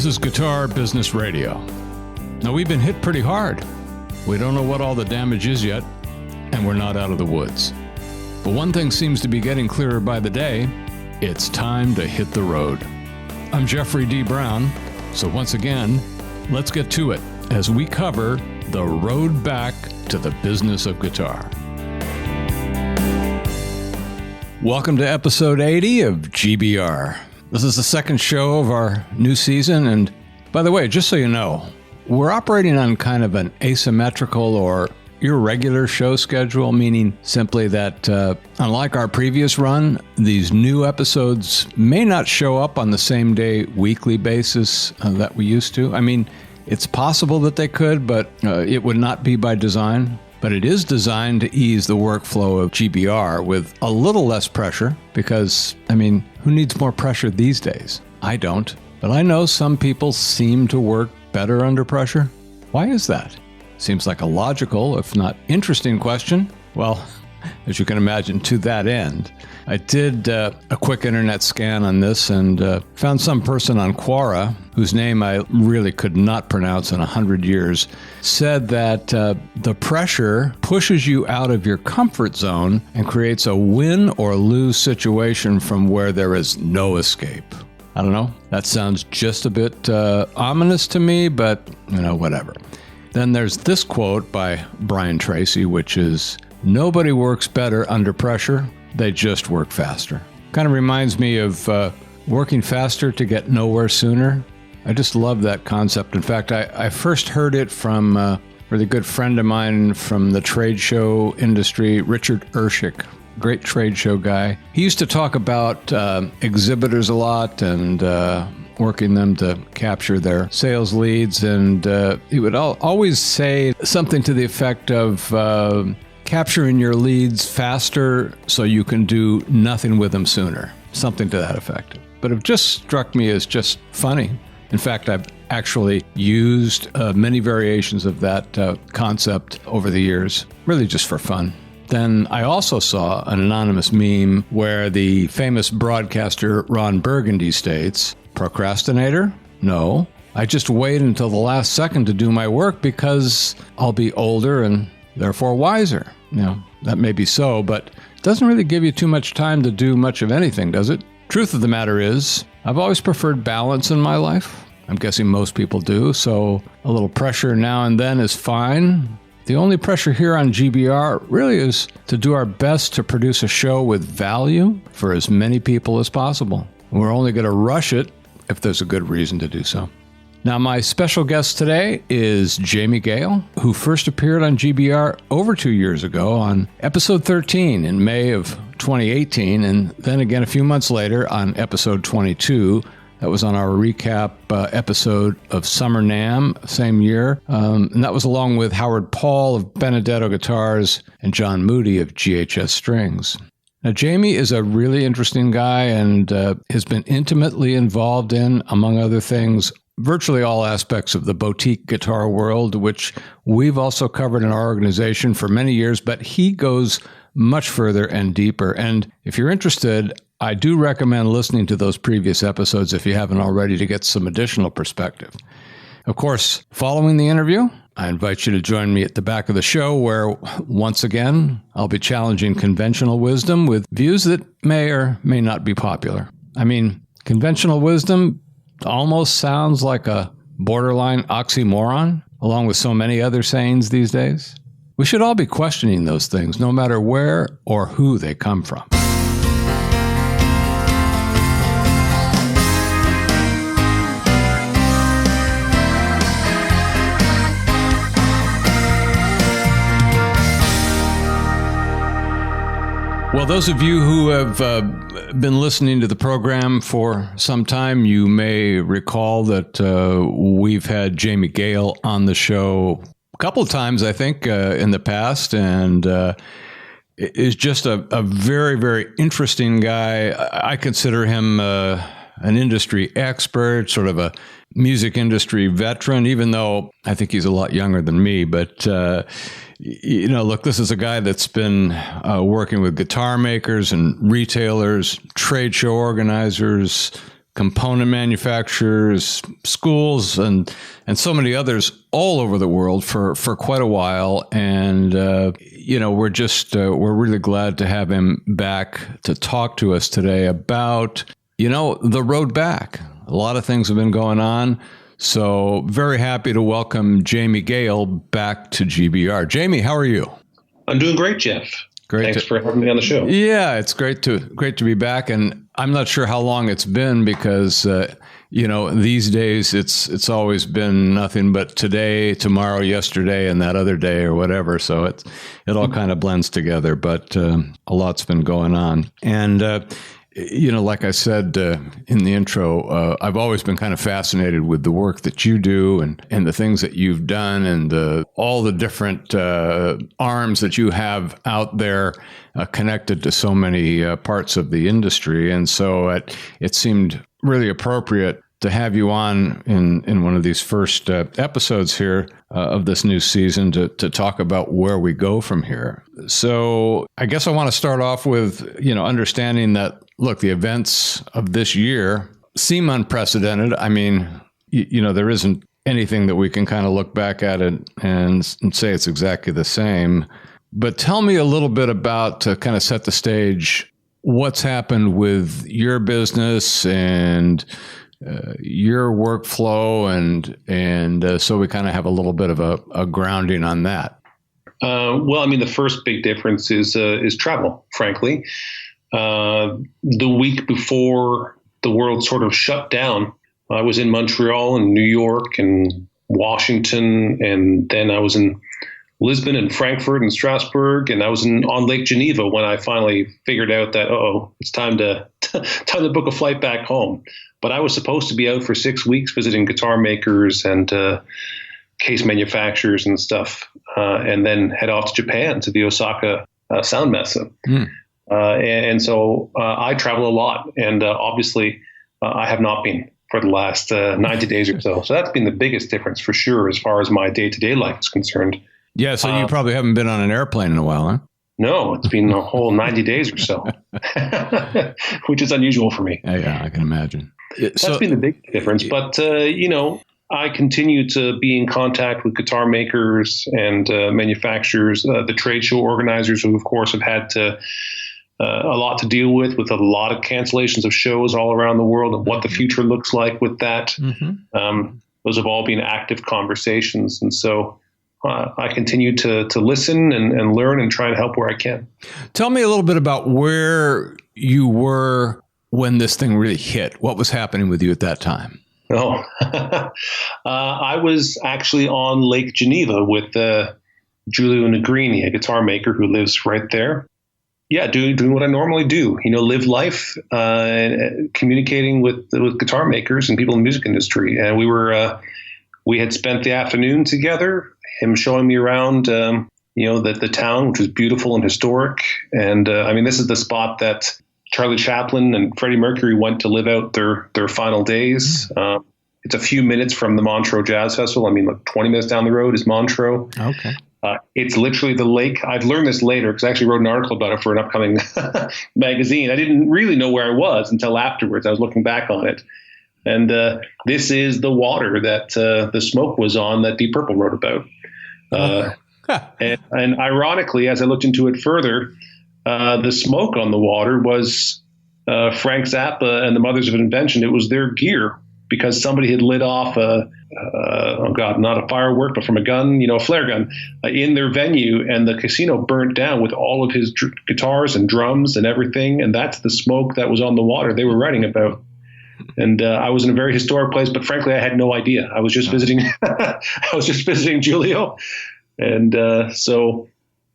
This is Guitar Business Radio. Now, we've been hit pretty hard. We don't know what all the damage is yet, and we're not out of the woods. But one thing seems to be getting clearer by the day. It's time to hit the road. I'm Jeffrey D. Brown, so once again, let's get to it as we cover the road back to the business of guitar. Welcome to episode 80 of GBR. This is the second show of our new season, and by the way, just so you know, we're operating on kind of an asymmetrical or irregular show schedule, meaning simply that unlike our previous run, these new episodes may not show up on the same day weekly basis that we used to. I mean, it's possible that they could, but it would not be by design. But it is designed to ease the workflow of GBR with a little less pressure because, I mean, who needs more pressure these days? I don't. But I know some people seem to work better under pressure. Why is that? Seems like a logical, if not interesting question. Well, as you can imagine, to that end, I did a quick internet scan on this and found some person on Quora, whose name I really could not pronounce in 100 years, said that the pressure pushes you out of your comfort zone and creates a win or lose situation from where there is no escape. I don't know. That sounds just a bit ominous to me, but, whatever. Then there's this quote by Brian Tracy, which is, "Nobody works better under pressure. They just work faster." Kind of reminds me of working faster to get nowhere sooner. I just love that concept. In fact, I first heard it from a really good friend of mine from the trade show industry, Richard Urshick. Great trade show guy. He used to talk about exhibitors a lot and working them to capture their sales leads. And he would always say something to the effect of capturing your leads faster so you can do nothing with them sooner. Something to that effect. But it just struck me as just funny. In fact, I've actually used many variations of that concept over the years, really just for fun. Then I also saw an anonymous meme where the famous broadcaster Ron Burgundy states, "Procrastinator? No. I just wait until the last second to do my work because I'll be older and therefore wiser." That may be so, but it doesn't really give you too much time to do much of anything, does it? Truth of the matter is, I've always preferred balance in my life. I'm guessing most people do, so a little pressure now and then is fine. The only pressure here on GBR really is to do our best to produce a show with value for as many people as possible. We're only going to rush it if there's a good reason to do so. Now, my special guest today is Jamie Gale, who first appeared on GBR over 2 years ago on episode 13 in May of 2018, and then again a few months later on episode 22. That was on our recap episode of Summer NAMM, same year. And that was along with Howard Paul of Benedetto Guitars and John Moody of GHS Strings. Now, Jamie is a really interesting guy and has been intimately involved in, among other things, virtually all aspects of the boutique guitar world, which we've also covered in our organization for many years, but he goes much further and deeper. And if you're interested, I do recommend listening to those previous episodes if you haven't already to get some additional perspective. Of course, following the interview, I invite you to join me at the back of the show where, once again, I'll be challenging conventional wisdom with views that may or may not be popular. I mean, conventional wisdom almost sounds like a borderline oxymoron, along with so many other sayings these days. We should all be questioning those things, no matter where or who they come from. Well, those of you who have been listening to the program for some time, you may recall that we've had Jamie Gale on the show a couple of times, I think, in the past, and is just a very, very interesting guy. I consider him an industry expert, sort of a music industry veteran, even though I think he's a lot younger than me, but look, this is a guy that's been working with guitar makers and retailers, trade show organizers, component manufacturers, schools, and so many others all over the world for quite a while. And, we're really glad to have him back to talk to us today about, the road back. A lot of things have been going on. So very happy to welcome Jamie Gale back to GBR. Jamie, how are you? I'm doing great, Jeff. Thanks for having me on the show. Yeah, it's great to be back. And I'm not sure how long it's been because, these days it's always been nothing but today, tomorrow, yesterday, and that other day or whatever. So it all kind of blends together, but a lot's been going on. And, like I said in the intro, I've always been kind of fascinated with the work that you do and the things that you've done and all the different arms that you have out there connected to so many parts of the industry. And so it seemed really appropriate to have you on in one of these first episodes here of this new season to talk about where we go from here. So I guess I want to start off with, understanding that, look, the events of this year seem unprecedented. I mean, there isn't anything that we can kind of look back at it and say it's exactly the same. But tell me a little bit about, to kind of set the stage, what's happened with your business and your workflow, and so we kind of have a little bit of a grounding on that. The first big difference is travel, frankly. The week before the world sort of shut down, I was in Montreal and New York and Washington, and then I was in Lisbon and Frankfurt and Strasbourg, and I was on Lake Geneva when I finally figured out that, it's time to book a flight back home. But I was supposed to be out for 6 weeks visiting guitar makers and case manufacturers and stuff, and then head off to Japan to the Osaka Sound Messe. And so I travel a lot, and obviously I have not been for the last 90 days or so. So that's been the biggest difference for sure as far as my day-to-day life is concerned. Yeah, so you probably haven't been on an airplane in a while, huh? No, it's been a whole 90 days or so, which is unusual for me. Yeah, I can imagine. That's been the big difference. But, I continue to be in contact with guitar makers and manufacturers, the trade show organizers who, of course, have had a lot to deal with a lot of cancellations of shows all around the world and what the future looks like with that. Mm-hmm. Those have all been active conversations. And so I continue to listen and learn and try to help where I can. Tell me a little bit about where you were when this thing really hit. What was happening with you at that time? I was actually on Lake Geneva with Giulio Negrini, a guitar maker who lives right there. Yeah, doing what I normally do, live life, communicating with guitar makers and people in the music industry. And we had spent the afternoon together, him showing me around, the town, which was beautiful and historic. And this is the spot that Charlie Chaplin and Freddie Mercury went to live out their final days. It's a few minutes from the Montreux Jazz Festival. 20 minutes down the road is Montreux. Okay. It's literally the lake. I've learned this later because I actually wrote an article about it for an upcoming magazine. I didn't really know where I was until afterwards. I was looking back on it. And this is the water that the smoke was on that Deep Purple wrote about. And ironically, as I looked into it further, the smoke on the water was Frank Zappa and the Mothers of Invention. It was their gear because somebody had lit off not a firework, but from a gun, a flare gun, in their venue, and the casino burnt down with all of his guitars and drums and everything. And that's the smoke that was on the water they were writing about. And I was in a very historic place, but frankly, I had no idea. I was just visiting. I was just visiting Giulio, and so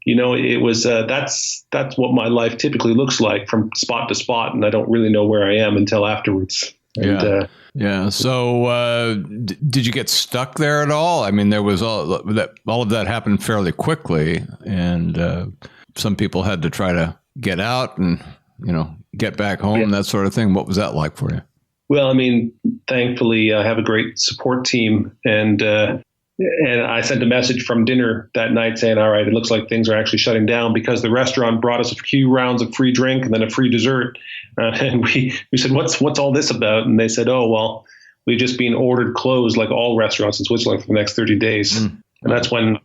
it was. That's what my life typically looks like from spot to spot, and I don't really know where I am until afterwards. And, yeah. So, did you get stuck there at all? There was all of that happened fairly quickly, and some people had to try to get out and get back home, that sort of thing. What was that like for you? Well, thankfully, I have a great support team, and And I sent a message from dinner that night saying, all right, it looks like things are actually shutting down because the restaurant brought us a few rounds of free drink and then a free dessert. And we said, what's all this about? And they said, oh, well, we've just been ordered closed like all restaurants in Switzerland for the next 30 days. And that's when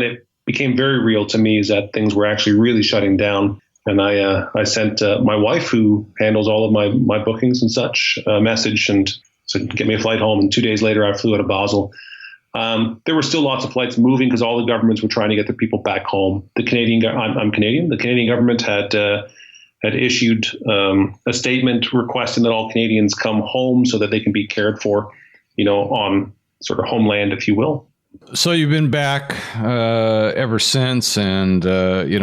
it became very real to me, is that things were actually really shutting down. And I sent my wife, who handles all of my bookings and such, a message and said, get me a flight home. And 2 days later, I flew out of Basel. There were still lots of flights moving because all the governments were trying to get their people back home. I'm Canadian. The Canadian government had issued a statement requesting that all Canadians come home so that they can be cared for, on sort of homeland, if you will. So you've been back ever since, and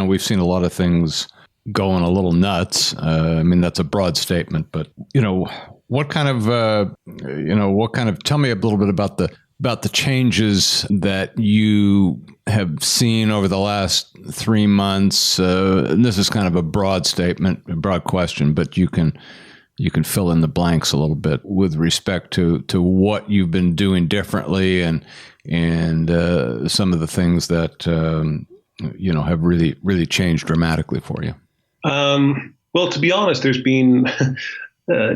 we've seen a lot of things going a little nuts. I mean, that's a broad statement, but what kind of tell me a little bit about the changes that you have seen over the last 3 months. And this is kind of a broad statement, a broad question, but you can fill in the blanks a little bit with respect to what you've been doing differently and some of the things that have really changed dramatically for you. Well, to be honest, there's been,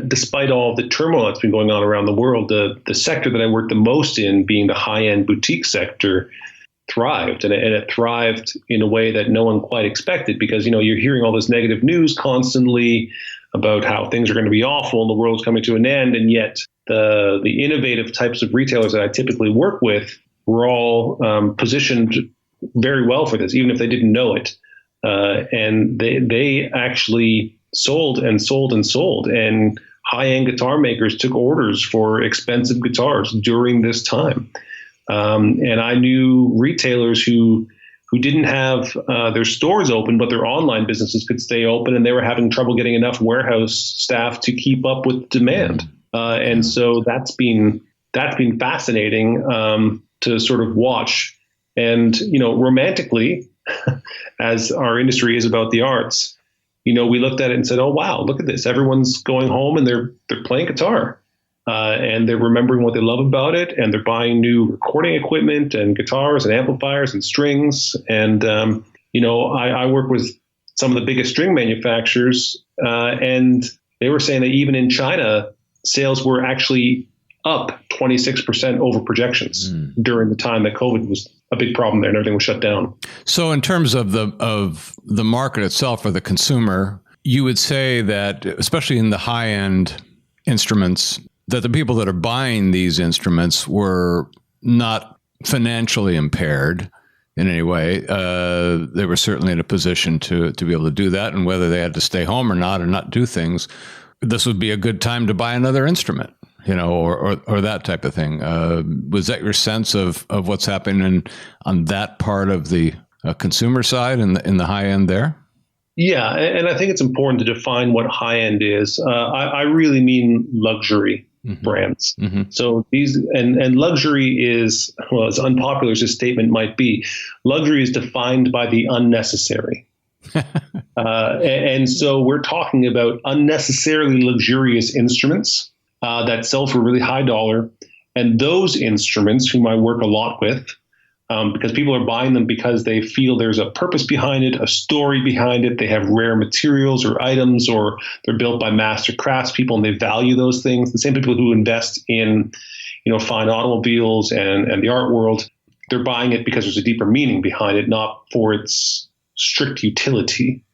despite all the turmoil that's been going on around the world, the sector that I work the most in, being the high-end boutique sector, thrived. And it thrived in a way that no one quite expected, because, you're hearing all this negative news constantly about how things are going to be awful and the world's coming to an end. And yet the innovative types of retailers that I typically work with were all positioned very well for this, even if they didn't know it. And they actually sold and sold and sold. And high-end guitar makers took orders for expensive guitars during this time. And I knew retailers who didn't have their stores open, but their online businesses could stay open, and they were having trouble getting enough warehouse staff to keep up with demand. And so that's been fascinating to sort of watch. And, romantically, as our industry is about the arts, we looked at it and said, oh, wow, look at this. Everyone's going home and they're playing guitar. And they're remembering what they love about it, and they're buying new recording equipment and guitars and amplifiers and strings. And, I work with some of the biggest string manufacturers, and they were saying that even in China, sales were actually up 26% over projections during the time that COVID was a big problem there and everything was shut down. So in terms of the market itself, or the consumer, you would say that, especially in the high-end instruments, that the people that are buying these instruments were not financially impaired in any way. They were certainly in a position to be able to do that, and whether they had to stay home or not do things, this would be a good time to buy another instrument, or that type of thing. Was that your sense of what's happening on that part of the consumer side in the high end there? Yeah, and I think it's important to define what high end is. I really mean luxury brands. So these and luxury is, well, as unpopular as this statement might be, luxury is defined by the unnecessary. And so we're talking about unnecessarily luxurious instruments that sell for really high dollar. And those instruments, whom I work a lot with, because people are buying them because they feel there's a purpose behind it, a story behind it. They have rare materials or items, or they're built by master craftspeople and they value those things. The same people who invest in, fine automobiles and the art world, they're buying it because there's a deeper meaning behind it, not for its strict utility.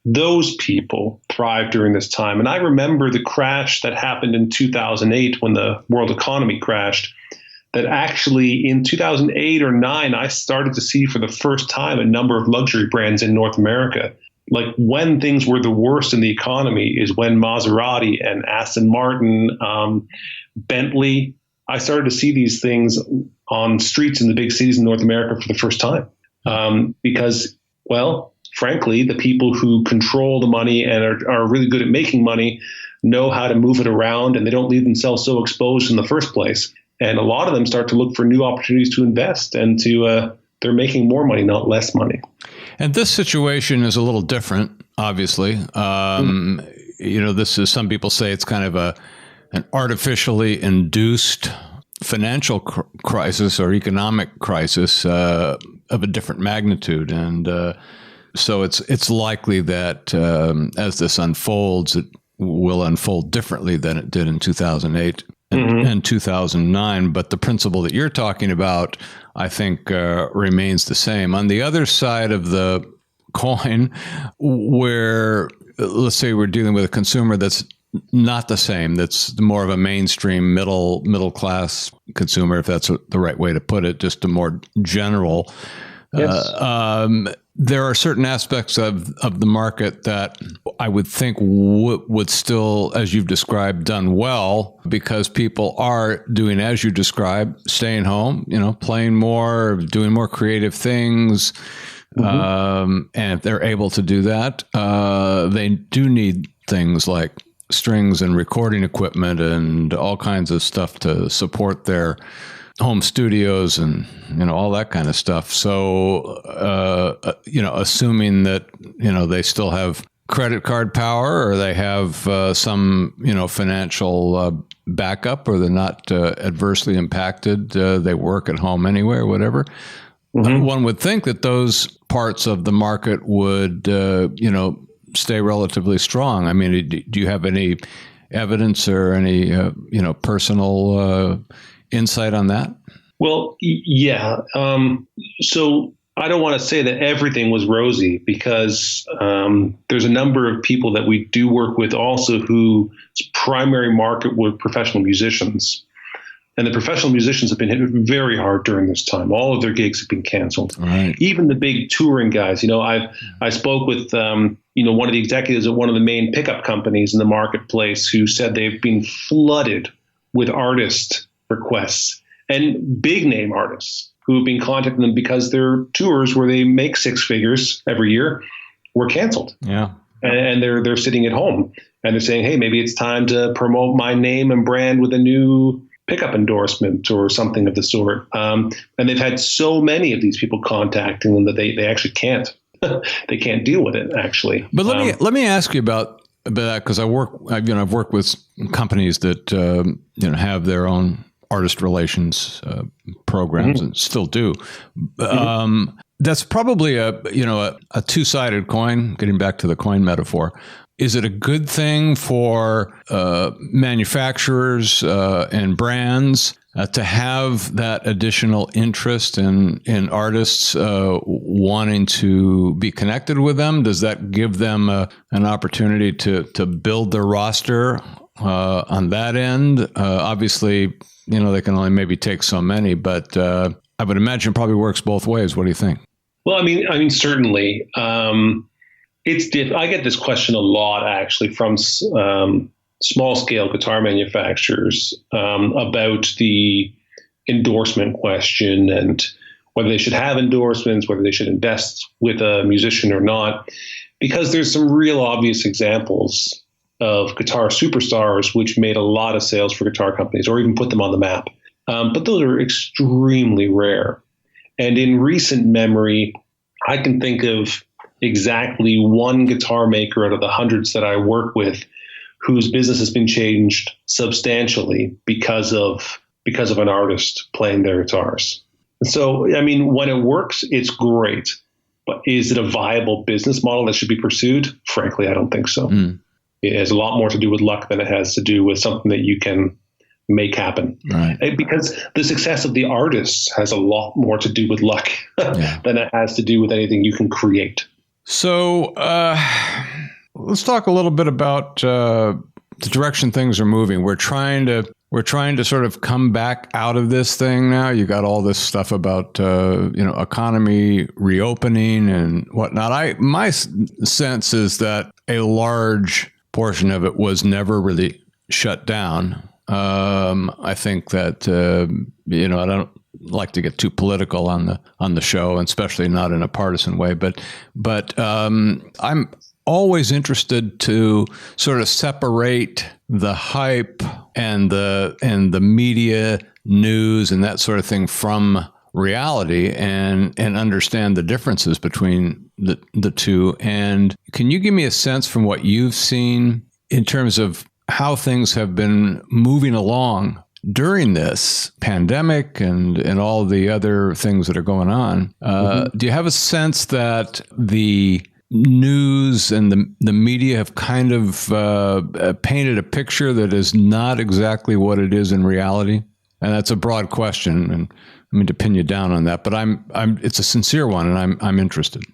Those people thrived during this time. And I remember the crash that happened in 2008 when the world economy crashed. That actually in 2008 or 9, I started to see for the first time a number of luxury brands in North America. Like when things were the worst in the economy is when Maserati and Aston Martin, Bentley, I started to see these things on streets in the big cities in North America for the first time. Because, well, frankly, the people who control the money and are really good at making money know how to move it around, and they don't leave themselves so exposed in the first place. And a lot of them start to look for new opportunities to invest, and they're making more money, not less money. And this situation is a little different, obviously. This is, some people say it's kind of an artificially induced financial crisis or economic crisis of a different magnitude. And so it's likely that as this unfolds, it will unfold differently than it did in 2008 and 2009. But the principle that you're talking about, I think, remains the same. On the other side of the coin, where let's say we're dealing with a consumer that's not the same, that's more of a mainstream middle class consumer, if that's the right way to put it, just a more general. Yes. There are certain aspects of the market that I would think would still, as you've described, done well because people are doing as you described, staying home, playing more, doing more creative things. And if they're able to do that, they do need things like strings and recording equipment and all kinds of stuff to support their home studios and, all that kind of stuff. So, assuming that, they still have credit card power or they have some, financial backup or they're not adversely impacted, they work at home anyway or whatever. One would think that those parts of the market would, stay relatively strong. I mean, do you have any evidence or any, personal insight on that? Well, yeah. So I don't want to say that everything was rosy because there's a number of people that we do work with also whose primary market were professional musicians. And the professional musicians have been hit very hard during this time. All of their gigs have been canceled. Right. Even the big touring guys. I spoke with one of the executives at one of the main pickup companies in the marketplace who said they've been flooded with artist requests and big name artists who have been contacting them because their tours where they make six figures every year were canceled. Yeah. And they're sitting at home and they're saying, hey, maybe it's time to promote my name and brand with a new pickup endorsement or something of the sort. And they've had so many of these people contacting them that they actually can't. They can't deal with it, actually. But let me ask you about that because I've worked with companies that have their own artist relations programs and still do. That's probably a two-sided coin. Getting back to the coin metaphor. Is it a good thing for manufacturers and brands to have that additional interest in artists wanting to be connected with them? Does that give them an opportunity to build their roster on that end? Obviously, they can only maybe take so many, but I would imagine it probably works both ways. What do you think? Well, I mean, certainly. I get this question a lot, actually, from small-scale guitar manufacturers about the endorsement question and whether they should have endorsements, whether they should invest with a musician or not, because there's some real obvious examples of guitar superstars which made a lot of sales for guitar companies or even put them on the map. But those are extremely rare. And in recent memory, I can think of exactly one guitar maker out of the hundreds that I work with whose business has been changed substantially because of an artist playing their guitars. And so, I mean, when it works, it's great. But is it a viable business model that should be pursued? Frankly, I don't think so. It has a lot more to do with luck than it has to do with something that you can make happen. Right. Because the success of the artists has a lot more to do with luck than it has to do with anything you can create. So let's talk a little bit about the direction things are moving. We're trying to sort of come back out of this thing now. You got all this stuff about economy reopening and whatnot. My sense is that a large portion of it was never really shut down. I think that I don't like to get too political on the show, and especially not in a partisan way. But I'm always interested to sort of separate the hype and the media news and that sort of thing from reality and understand the differences between the two. And can you give me a sense from what you've seen in terms of how things have been moving along during this pandemic and all the other things that are going on, do you have a sense that the news and the media have kind of painted a picture that is not exactly what it is in reality? And that's a broad question, and I mean to pin you down on that, but it's a sincere one, and I'm interested.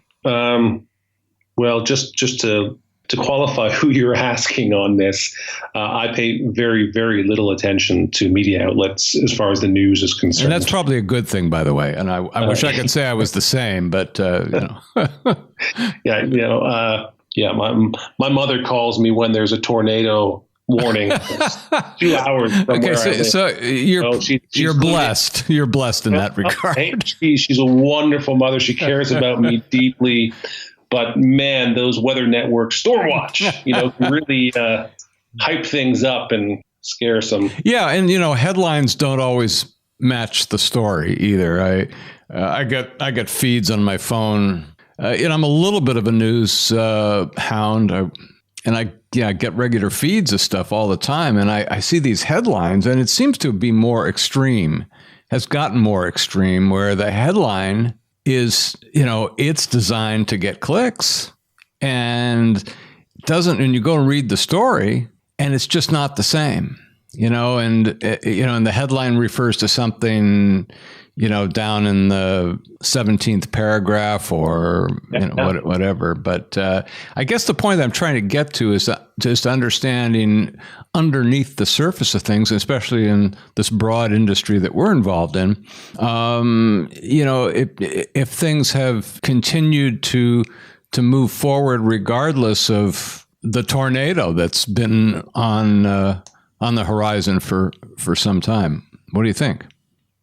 Well, just to qualify who you're asking on this, I pay very, very little attention to media outlets as far as the news is concerned. And that's probably a good thing, by the way. And I wish I could say I was the same, but Yeah, my mother calls me when there's a tornado warning. 2 hours from where I live. So you're blessed. You're blessed in that regard. Hey, she's a wonderful mother. She cares about me deeply. But man, those weather network Stormwatch, can really hype things up and scare some. Yeah, and headlines don't always match the story either. I get feeds on my phone. I'm a little bit of a news hound, and I get regular feeds of stuff all the time, and I see these headlines, and it seems to be more extreme, has gotten more extreme, where the headline is, it's designed to get clicks, and you go and read the story, and it's just not the same, and the headline refers to something, down in the 17th paragraph or whatever. But I guess the point that I'm trying to get to is just understanding underneath the surface of things, especially in this broad industry that we're involved in. If things have continued to move forward regardless of the tornado that's been on the horizon for some time. What do you think?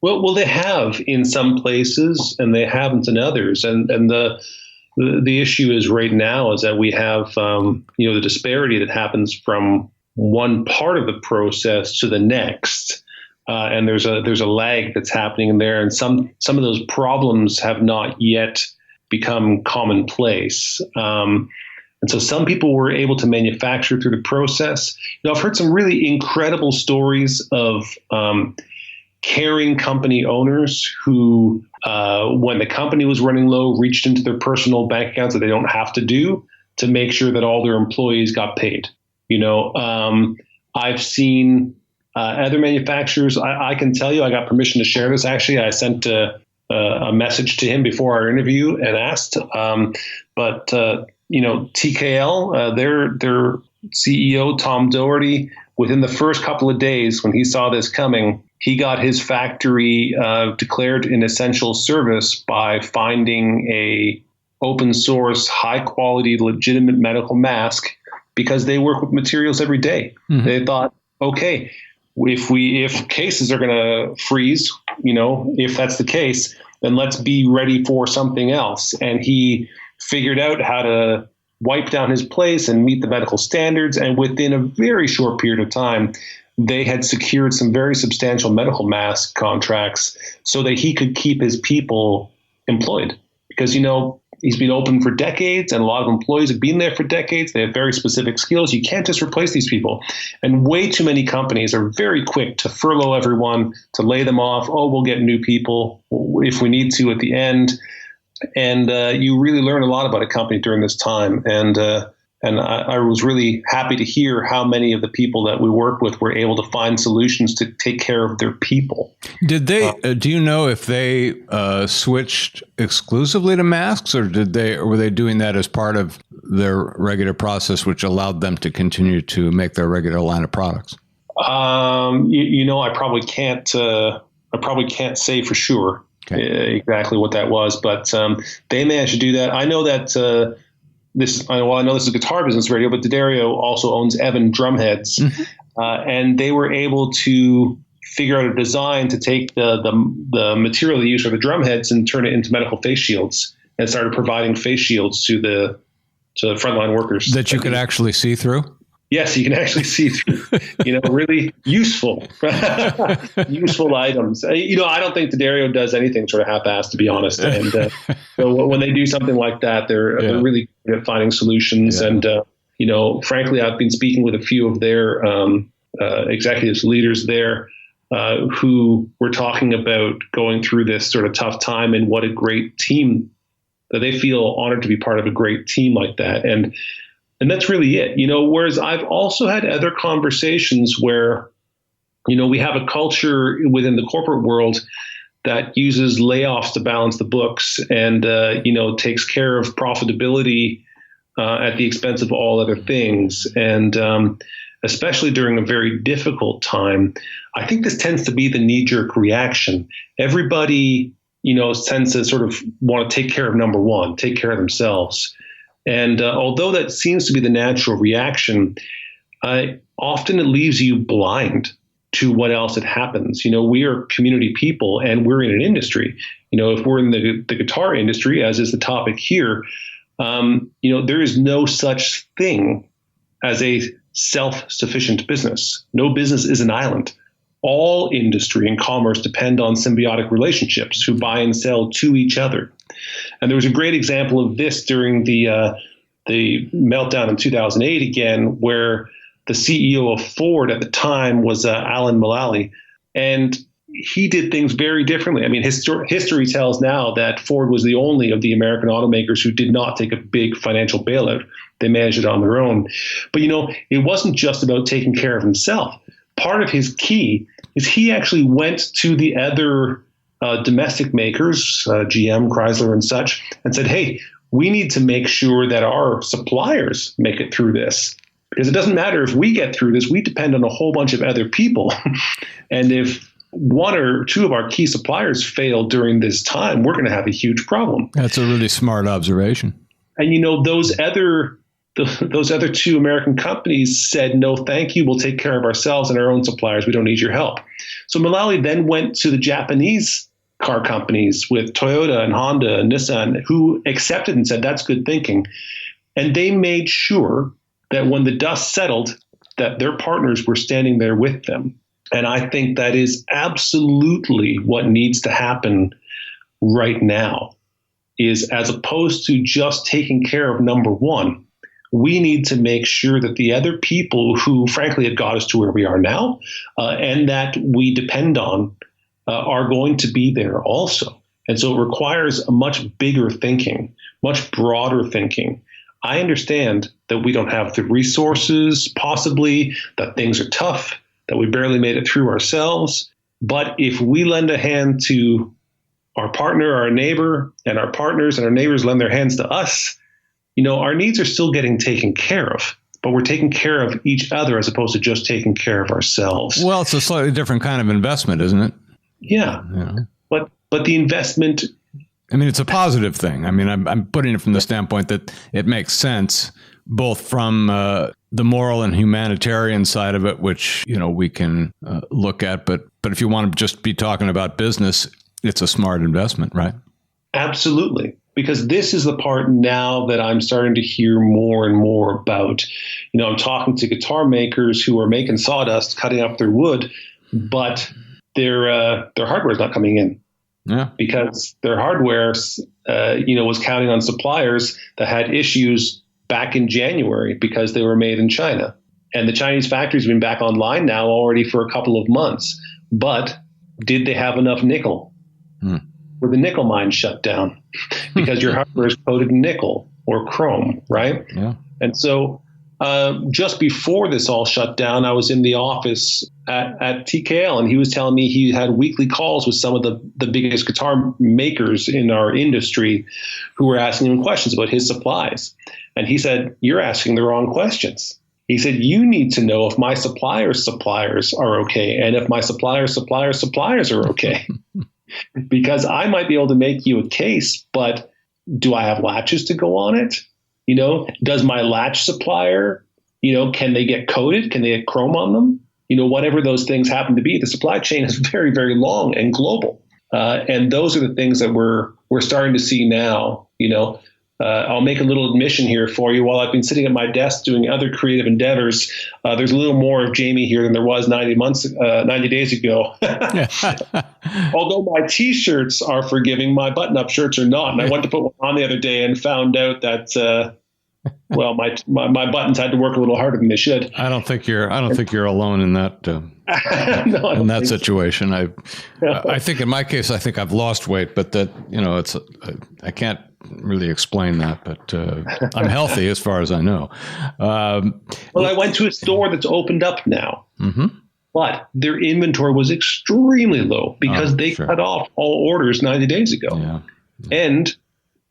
Well, they have in some places, and they haven't in others. And the issue is right now is that we have the disparity that happens from one part of the process to the next, and there's a lag that's happening there, and some of those problems have not yet become commonplace. And so some people were able to manufacture through the process. I've heard some really incredible stories of caring company owners who, when the company was running low, reached into their personal bank accounts that they don't have to do to make sure that all their employees got paid. I've seen other manufacturers. I can tell you, I got permission to share this. Actually, I sent a message to him before our interview and asked. But TKL, their CEO, Tom Doherty, within the first couple of days when he saw this coming, he got his factory declared an essential service by finding a open source, high quality, legitimate medical mask, because they work with materials every day. Mm-hmm. They thought, okay, if cases are going to freeze, if that's the case, then let's be ready for something else. And he figured out how to wipe down his place and meet the medical standards. And within a very short period of time, they had secured some very substantial medical mask contracts so that he could keep his people employed. Because, he's been open for decades, and a lot of employees have been there for decades. They have very specific skills. You can't just replace these people. And way too many companies are very quick to furlough everyone, to lay them off. Oh, we'll get new people if we need to at the end. And you really learn a lot about a company during this time. And I was really happy to hear how many of the people that we work with were able to find solutions to take care of their people. Did they? Do you know if they switched exclusively to masks, or were they doing that as part of their regular process, which allowed them to continue to make their regular line of products? I probably can't. I probably can't say for sure exactly what that was, but they managed to do that. I know that. I know this is Guitar Business Radio, but D'Addario also owns Evan Drumheads, mm-hmm. And they were able to figure out a design to take the material they use for the drumheads and turn it into medical face shields, and started providing face shields to the frontline workers that you could actually see through. Yes, you can actually see through, really useful items. I don't think D'Addario does anything sort of half-assed, to be honest. And so when they do something like that, they're really good at finding solutions. Yeah. And, frankly, I've been speaking with a few of their executives, leaders there, who were talking about going through this sort of tough time and what a great team, that they feel honored to be part of a great team like that. And that's really it, whereas I've also had other conversations where, we have a culture within the corporate world that uses layoffs to balance the books and, takes care of profitability at the expense of all other things. And especially during a very difficult time, I think this tends to be the knee-jerk reaction. Everybody, tends to sort of want to take care of number one, take care of themselves. And although that seems to be the natural reaction, often it leaves you blind to what else that happens. We are community people and we're in an industry. If we're in the guitar industry, as is the topic here, there is no such thing as a self-sufficient business. No business is an island. All industry and commerce depend on symbiotic relationships who buy and sell to each other. And there was a great example of this during the meltdown in 2008 again, where the CEO of Ford at the time was Alan Mulally, and he did things very differently. I mean, history tells now that Ford was the only of the American automakers who did not take a big financial bailout. They managed it on their own. But, it wasn't just about taking care of himself. Part of his key is he actually went to the other domestic makers, GM, Chrysler, and such, and said, hey, we need to make sure that our suppliers make it through this. Because it doesn't matter if we get through this, we depend on a whole bunch of other people. And if one or two of our key suppliers fail during this time, we're going to have a huge problem. That's a really smart observation. And, those other two American companies said, no, thank you. We'll take care of ourselves and our own suppliers. We don't need your help. So Mulally then went to the Japanese car companies with Toyota and Honda and Nissan, who accepted and said, that's good thinking. And they made sure that when the dust settled, that their partners were standing there with them. And I think that is absolutely what needs to happen right now, is as opposed to just taking care of number one, we need to make sure that the other people who, frankly, have got us to where we are now and that we depend on are going to be there also. And so it requires a much bigger thinking, much broader thinking. I understand that we don't have the resources, possibly, that things are tough, that we barely made it through ourselves. But if we lend a hand to our partner, our neighbor, and our partners and our neighbors lend their hands to us, our needs are still getting taken care of. But we're taking care of each other as opposed to just taking care of ourselves. Well, it's a slightly different kind of investment, isn't it? Yeah. But the investment, I mean, it's a positive thing. I mean, I'm putting it from the standpoint that it makes sense, both from the moral and humanitarian side of it, which, we can look at. But if you want to just be talking about business, it's a smart investment, right? Absolutely. Because this is the part now that I'm starting to hear more and more about. I'm talking to guitar makers who are making sawdust, cutting up their wood, but their hardware is not coming in. Yeah. Because their hardware, was counting on suppliers that had issues back in January because they were made in China. And the Chinese factories have been back online now already for a couple of months. But did they have enough nickel? Were the nickel mines shut down? Because your hardware is coated in nickel or chrome, right? Yeah. And so just before this all shut down, I was in the office at TKL, and he was telling me he had weekly calls with some of the biggest guitar makers in our industry who were asking him questions about his supplies. And he said, you're asking the wrong questions. He said, you need to know if my suppliers' suppliers are okay, and if my suppliers' suppliers are okay. Because I might be able to make you a case, but do I have latches to go on it? Does my latch supplier, can they get coated? Can they get chrome on them? Whatever those things happen to be, the supply chain is very, very long and global. And those are the things that we're starting to see now. I'll make a little admission here for you. While I've been sitting at my desk doing other creative endeavors, there's a little more of Jamie here than there was 90 days ago. Although my T-shirts are forgiving, my button-up shirts are not. And I went to put one on the other day and found out that Well, my buttons had to work a little harder than they should. I don't think you're alone in that No, in that situation. I think in my case, I think I've lost weight, but that I can't really explain that. But I'm healthy as far as I know. Well, I went to a store that's opened up now, mm-hmm. but their inventory was extremely low because they sure. cut off all orders 90 days ago. Yeah. And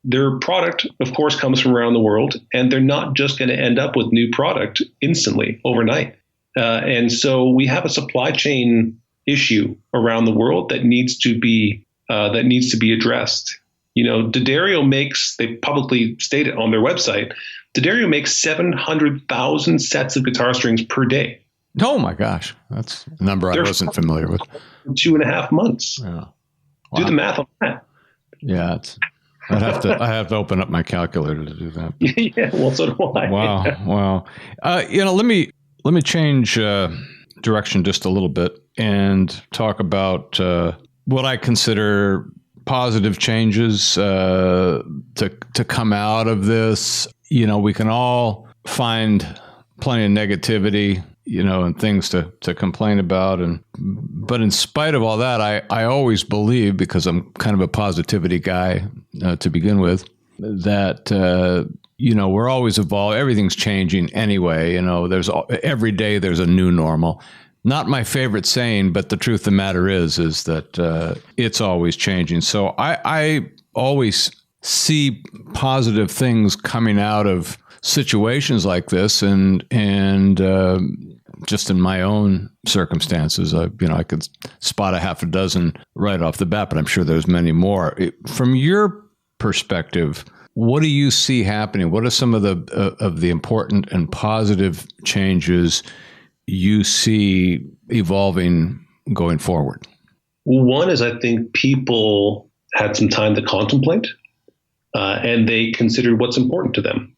their product, of course, comes from around the world, and they're not just going to end up with new product instantly overnight. And so we have a supply chain issue around the world that needs to be addressed. D'Addario makes, they publicly state it on their website, D'Addario makes 700,000 sets of guitar strings per day. Oh my gosh, that's a number I wasn't familiar with. 2.5 months. Yeah. Wow. Do the math on that. Yeah, I have to open up my calculator to do that. Yeah, well, so do I. Wow. Let me change direction just a little bit and talk about what I consider positive changes to come out of this. We can all find plenty of negativity, and things to complain about. But in spite of all that, I always believe, because I'm kind of a positivity guy to begin with, that, we're always evolving. Everything's changing anyway. Every day there's a new normal. Not my favorite saying, but the truth of the matter is that it's always changing. So I always see positive things coming out of situations like this, and just in my own circumstances, I could spot a half a dozen right off the bat, but I'm sure there's many more. From your perspective, what do you see happening? What are some of the important and positive changes you see evolving going forward? One is, I think people had some time to contemplate, and they considered what's important to them.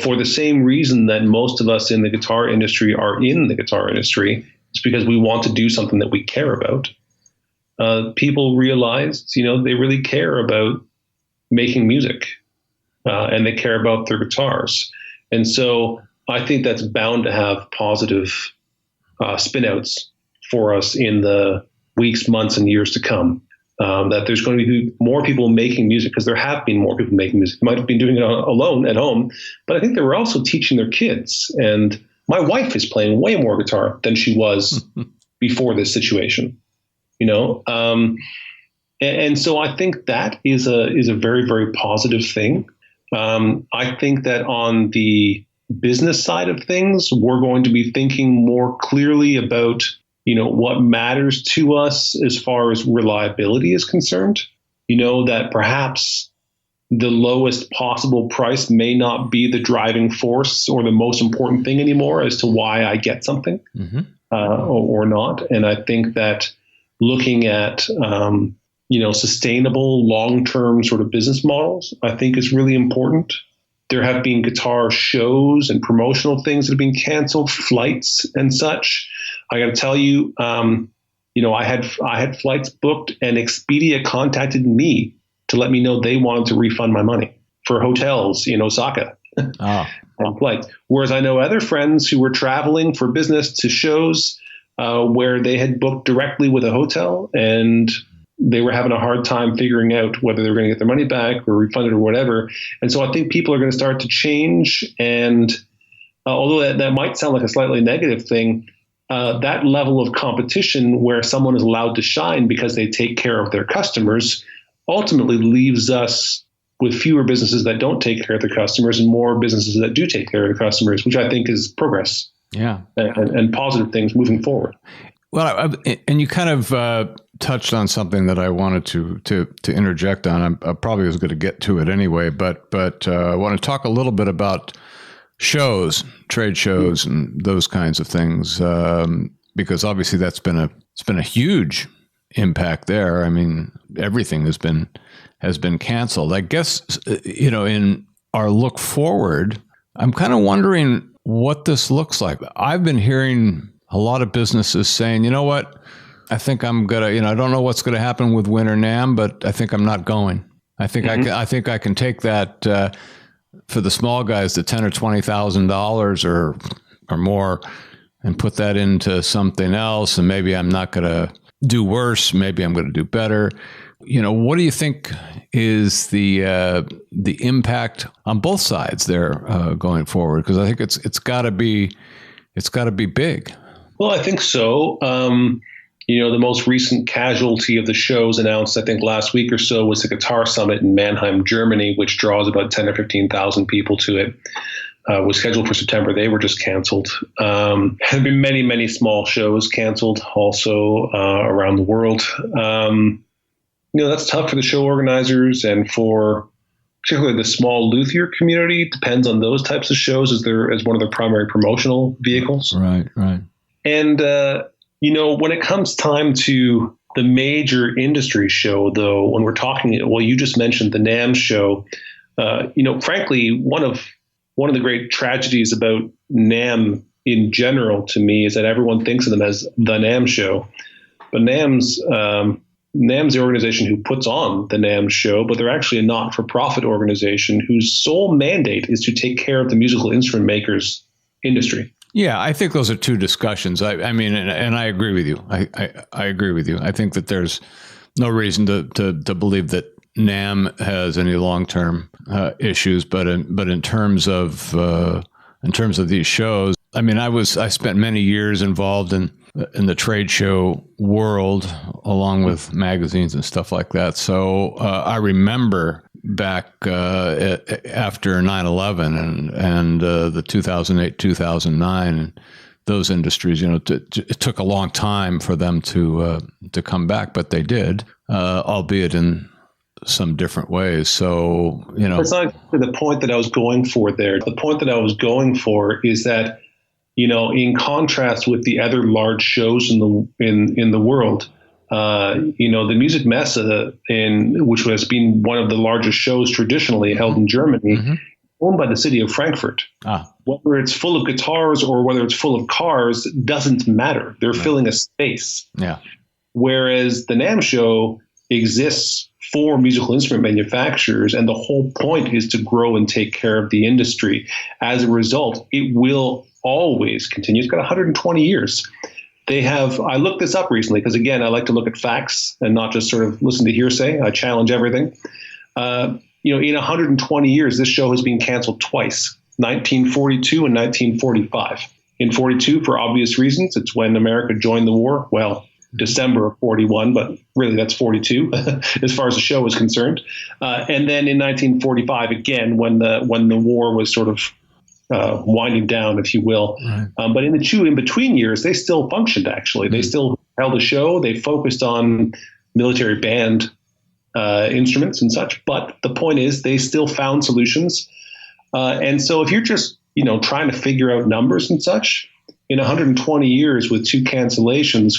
For the same reason that most of us in the guitar industry are in the guitar industry, it's because we want to do something that we care about. People realized, they really care about making music, and they care about their guitars. And so I think that's bound to have positive spinouts for us in the weeks, months, and years to come. That there's going to be more people making music, because there have been more people making music. They might have been doing it alone at home, but I think they were also teaching their kids. And my wife is playing way more guitar than she was before this situation, and so I think that is a very, very positive thing. I think that on the business side of things, we're going to be thinking more clearly about what matters to us as far as reliability is concerned. That perhaps the lowest possible price may not be the driving force or the most important thing anymore as to why I get something, mm-hmm. or not. And I think that looking at, sustainable long-term sort of business models, I think is really important. There have been guitar shows and promotional things that have been canceled, flights and such. I got to tell you, I had flights booked, and Expedia contacted me to let me know they wanted to refund my money for hotels in Osaka on flights. Whereas I know other friends who were traveling for business to shows where they had booked directly with a hotel, and they were having a hard time figuring out whether they were going to get their money back or refunded or whatever. And so I think people are going to start to change. And although that might sound like a slightly negative thing, that level of competition where someone is allowed to shine because they take care of their customers ultimately leaves us with fewer businesses that don't take care of their customers and more businesses that do take care of their customers, which I think is progress. Yeah. And positive things moving forward. Well, and you kind of touched on something that I wanted to interject on. I probably was going to get to it anyway, but I want to talk a little bit about shows, trade shows, and those kinds of things, because obviously it's been a huge impact there. I mean, everything has been canceled. I guess in our look forward, I'm kind of wondering what this looks like. I've been hearing a lot of businesses saying, you know what, I think I'm gonna, I don't know what's going to happen with Winter NAMM, but I think I'm not going. I think I think I can take that for the small guys, the $10,000 or $20,000 or more, and put that into something else. And maybe I'm not going to do worse. Maybe I'm going to do better. What do you think is the impact on both sides there going forward? Because I think it's got to be big. Well, I think so. The most recent casualty of the shows announced, I think last week or so, was the Guitar Summit in Mannheim, Germany, which draws about 10 or 15,000 people to it. Was scheduled for September. They were just canceled. There have been many, many small shows canceled also around the world. That's tough for the show organizers and for particularly the small luthier community. It depends on those types of shows as one of their primary promotional vehicles. Right. And, when it comes time to the major industry show, though, when we're talking, you just mentioned the NAMM show. Frankly, one of the great tragedies about NAMM in general to me is that everyone thinks of them as the NAMM show. But NAMM's the organization who puts on the NAMM show, but they're actually a not-for-profit organization whose sole mandate is to take care of the musical instrument makers industry. Yeah, I think those are two discussions. I mean, and I agree with you. I agree with you. I think that there's no reason to believe that NAMM has any long-term issues, but in terms of these shows, I mean, I spent many years involved in the trade show world, along with magazines and stuff like that. So I remember back after 9/11 and the 2008, 2009, those industries, it took a long time for them to come back, but they did, albeit in some different ways. So, That's not the point that I was going for there. The point that I was going for is that, in contrast with the other large shows in the world, the Music Messe, which has been one of the largest shows traditionally held in Germany, owned by the city of Frankfurt. Whether it's full of guitars or whether it's full of cars doesn't matter. They're filling a space. Yeah. Whereas the NAMM show exists for musical instrument manufacturers, and the whole point is to grow and take care of the industry. As a result, it will always continue. It's got 120 years. I looked this up recently because, again, I like to look at facts and not just sort of listen to hearsay. I challenge everything. In 120 years, this show has been canceled twice, 1942 and 1945. In 42, for obvious reasons, it's when America joined the war. Well, December of 41, but really that's 42 as far as the show is concerned. And then in 1945, again, when the war was sort of winding down, if you will. Right. But in the two in between years, they still functioned, actually. They still held a show. They focused on military band instruments and such. But the point is they still found solutions. And so if you're just, trying to figure out numbers and such, in 120 years with two cancellations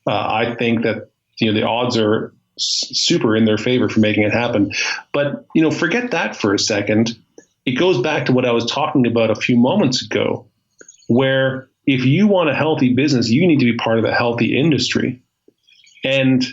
I think that, the odds are super in their favor for making it happen. But, forget that for a second. It goes back to what I was talking about a few moments ago, where if you want a healthy business, you need to be part of a healthy industry. And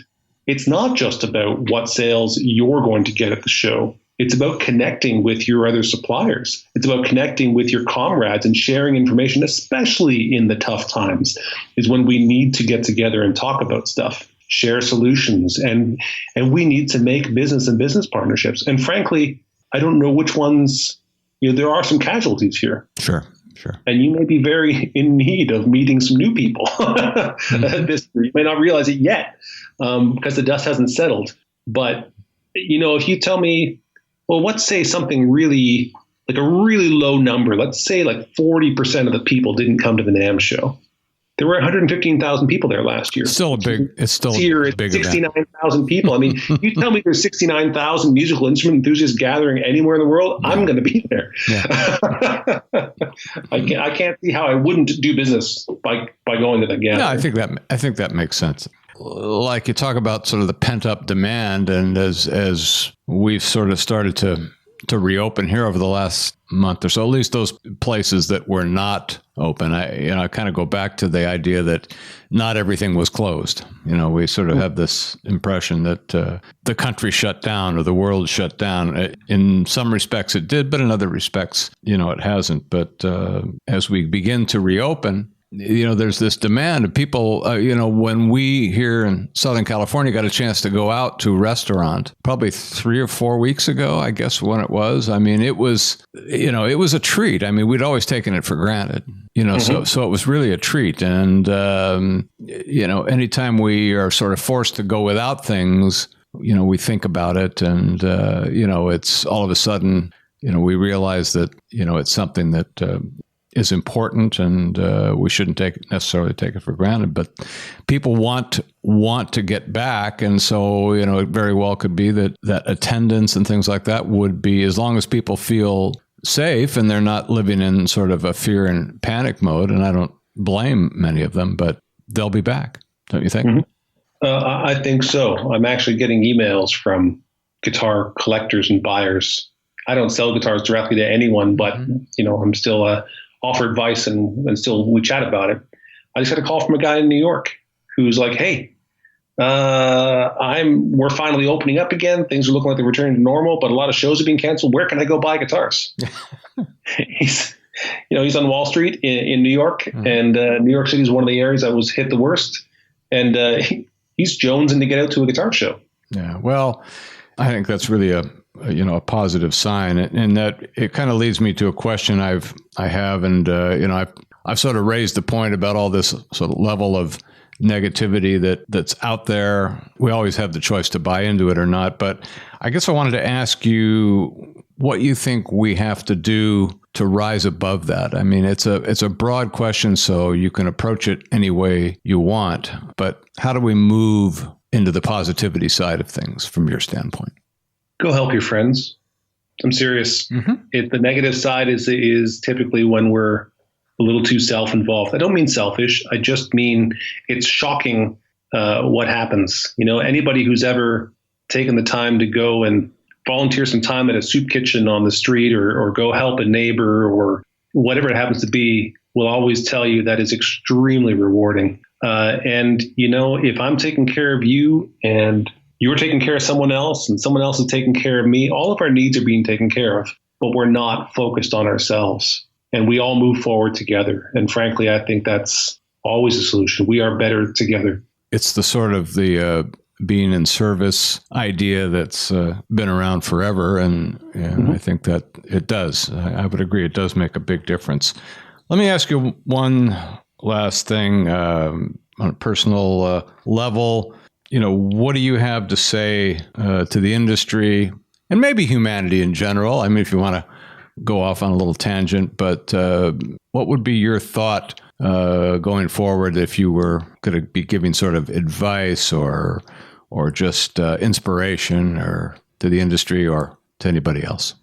it's not just about what sales you're going to get at the show. It's about connecting with your other suppliers. It's about connecting with your comrades and sharing information, especially in the tough times, is when we need to get together and talk about stuff, share solutions, and we need to make business and business partnerships. And frankly, I don't know which ones, there are some casualties here. Sure. And you may be very in need of meeting some new people. You may not realize it yet because the dust hasn't settled. But, if you tell me, well, let's say something really, like a really low number, let's say like 40% of the people didn't come to the NAMM show. There were 115,000 people there last year. It's still a big event. 69,000 people. I mean, you tell me there's 69,000 musical instrument enthusiasts gathering anywhere in the world, I'm going to be there. Yeah. I can't see how I wouldn't do business by going to that gathering. No, I think that makes sense. Like you talk about sort of the pent up demand, and as we've sort of started to to reopen here over the last month or so, at least those places that were not open. I kind of go back to the idea that not everything was closed. We sort of have this impression that the country shut down or the world shut down. In some respects it did, but in other respects, it hasn't. But as we begin to reopen, there's this demand of people, when we here in Southern California got a chance to go out to a restaurant probably 3 or 4 weeks ago, I guess when it was, it was, it was a treat. We'd always taken it for granted, so it was really a treat. And, anytime we are sort of forced to go without things, we think about it and, it's all of a sudden, we realize that, it's something that, is important, and we shouldn't necessarily take it for granted. But people want to get back, and so it very well could be that attendance and things like that would be, as long as people feel safe and they're not living in sort of a fear and panic mode. And I don't blame many of them, but they'll be back, don't you think? Mm-hmm. I think so. I'm actually getting emails from guitar collectors and buyers. I don't sell guitars directly to anyone, but I'm still offer advice and still we chat about it. I just had a call from a guy in New York who's like, "Hey, we're finally opening up again. Things are looking like they're returning to normal, but a lot of shows are being canceled. Where can I go buy guitars?" He's on Wall Street in New York, and New York City is one of the areas that was hit the worst. And he's jonesing to get out to a guitar show. Yeah, well, I think that's really a positive sign, and that it kind of leads me to a question I have, and I've sort of raised the point about all this sort of level of negativity that's out there. We always have the choice to buy into it or not, but I guess I wanted to ask you what you think we have to do to rise above that. It's a broad question, so you can approach it any way you want, but how do we move into the positivity side of things from your standpoint? Go help your friends. I'm serious. Mm-hmm. The negative side is typically when we're a little too self-involved. I don't mean selfish. I just mean it's shocking what happens. Anybody who's ever taken the time to go and volunteer some time at a soup kitchen on the street or go help a neighbor or whatever it happens to be will always tell you that is extremely rewarding. And if I'm taking care of you and you're taking care of someone else and someone else is taking care of me, all of our needs are being taken care of, but we're not focused on ourselves. And we all move forward together. And frankly, I think that's always a solution. We are better together. It's the sort of the being in service idea that's been around forever. And I think that it does. I would agree. It does make a big difference. Let me ask you one last thing on a personal level. What do you have to say to the industry and maybe humanity in general? If you want to go off on a little tangent, but what would be your thought going forward if you were going to be giving sort of advice or just inspiration or to the industry or to anybody else?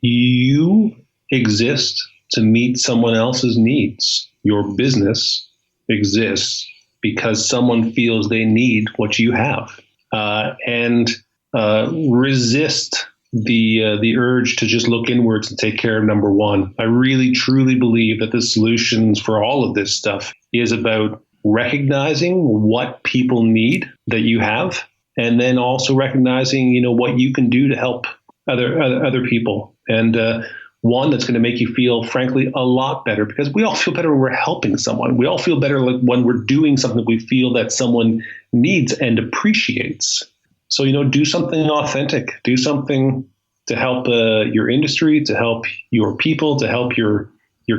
You exist to meet someone else's needs. Your business exists because someone feels they need what you have, and resist the urge to just look inwards and take care of number one. I really, truly believe that the solutions for all of this stuff is about recognizing what people need that you have, and then also recognizing, what you can do to help other people. And one that's going to make you feel, frankly, a lot better, because we all feel better when we're helping someone. We all feel better when we're doing something we feel that someone needs and appreciates. So, do something authentic, do something to help your industry, to help your people, to help your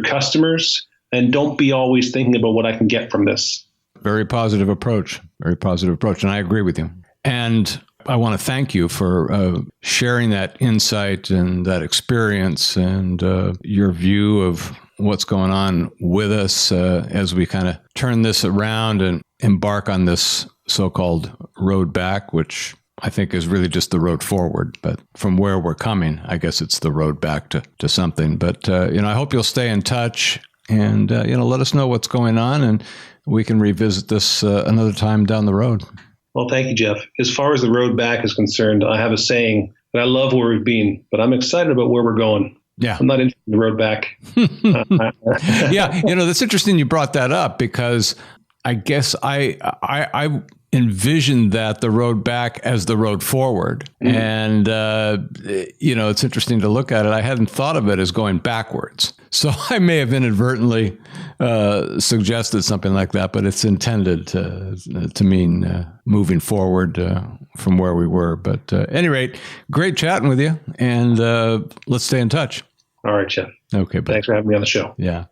customers. And don't be always thinking about what I can get from this. Very positive approach. Very positive approach. And I agree with you. And I want to thank you for sharing that insight and that experience and your view of what's going on with us as we kind of turn this around and embark on this so-called road back, which I think is really just the road forward. But from where we're coming, I guess it's the road back to something. But, I hope you'll stay in touch and, let us know what's going on, and we can revisit this another time down the road. Well, thank you, Jeff. As far as the road back is concerned, I have a saying And I love where we've been, but I'm excited about where we're going. Yeah. I'm not interested in the road back. Yeah. That's interesting you brought that up, because I guess I envisioned that the road back as the road forward. Mm. And, it's interesting to look at it. I hadn't thought of it as going backwards. So I may have inadvertently suggested something like that, but it's intended to mean moving forward from where we were. But at any rate, great chatting with you, and let's stay in touch. All right, Jeff. Okay. Bye. Thanks for having me on the show. Yeah.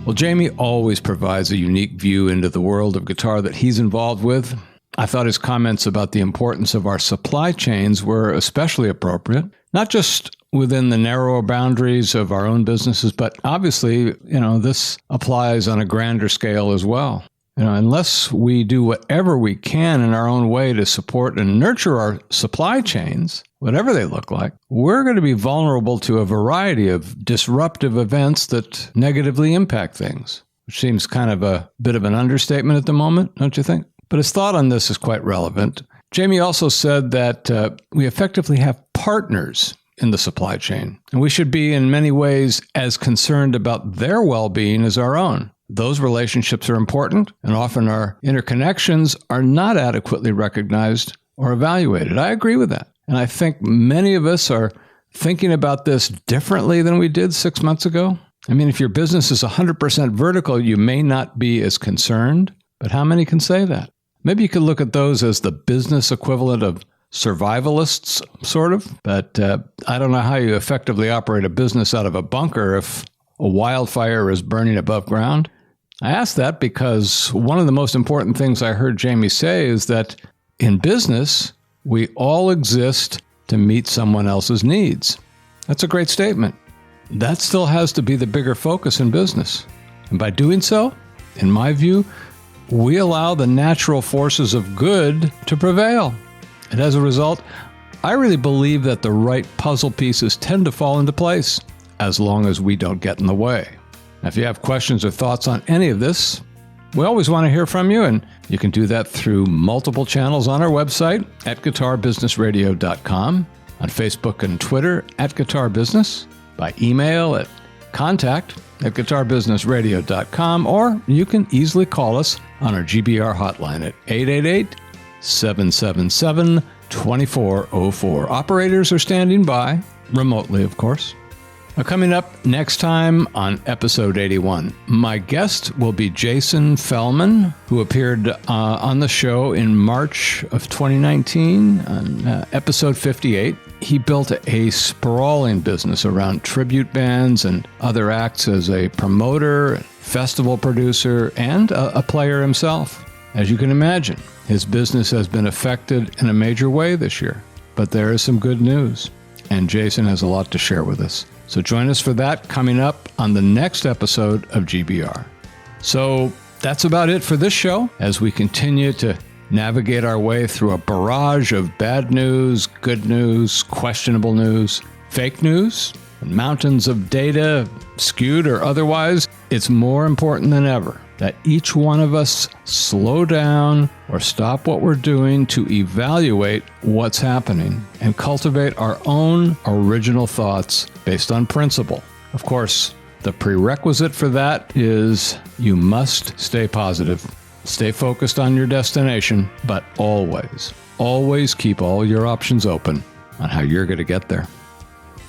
Well, Jamie always provides a unique view into the world of guitar that he's involved with. I thought his comments about the importance of our supply chains were especially appropriate, not just within the narrower boundaries of our own businesses, but obviously, this applies on a grander scale as well. Unless we do whatever we can in our own way to support and nurture our supply chains, whatever they look like, we're going to be vulnerable to a variety of disruptive events that negatively impact things, which seems kind of a bit of an understatement at the moment, don't you think? But his thought on this is quite relevant. Jamie also said that we effectively have partners in the supply chain, and we should be in many ways as concerned about their well-being as our own. Those relationships are important, and often our interconnections are not adequately recognized or evaluated. I agree with that. And I think many of us are thinking about this differently than we did 6 months ago. I mean, if your business is 100% vertical, you may not be as concerned, but how many can say that? Maybe you could look at those as the business equivalent of survivalists, sort of. But I don't know how you effectively operate a business out of a bunker if a wildfire is burning above ground. I ask that because one of the most important things I heard Jamie say is that in business, we all exist to meet someone else's needs. That's a great statement. That still has to be the bigger focus in business. And by doing so, in my view, we allow the natural forces of good to prevail. And as a result, I really believe that the right puzzle pieces tend to fall into place, as long as we don't get in the way. Now, if you have questions or thoughts on any of this, we always want to hear from you, and you can do that through multiple channels on our website at guitarbusinessradio.com, on Facebook and Twitter at Guitar Business, by email at contact@guitarbusinessradio.com, or you can easily call us on our GBR hotline at 888-777-2404. Operators are standing by, remotely of course. Now, coming up next time on episode 81, my guest will be Jason Fellman, who appeared on the show in March of 2019 on episode 58. He built a sprawling business around tribute bands and other acts as a promoter, festival producer, and a player himself. As you can imagine, his business has been affected in a major way this year. But there is some good news, and Jason has a lot to share with us. So join us for that coming up on the next episode of GBR. So that's about it for this show as we continue to navigate our way through a barrage of bad news, good news, questionable news, fake news, and mountains of data, skewed or otherwise. It's more important than ever that each one of us slow down or stop what we're doing to evaluate what's happening and cultivate our own original thoughts based on principle. Of course, the prerequisite for that is you must stay positive, stay focused on your destination, but always keep all your options open on how you're going to get there.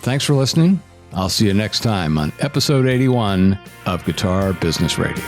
Thanks for listening. I'll see you next time on episode 81 of Guitar Business Radio.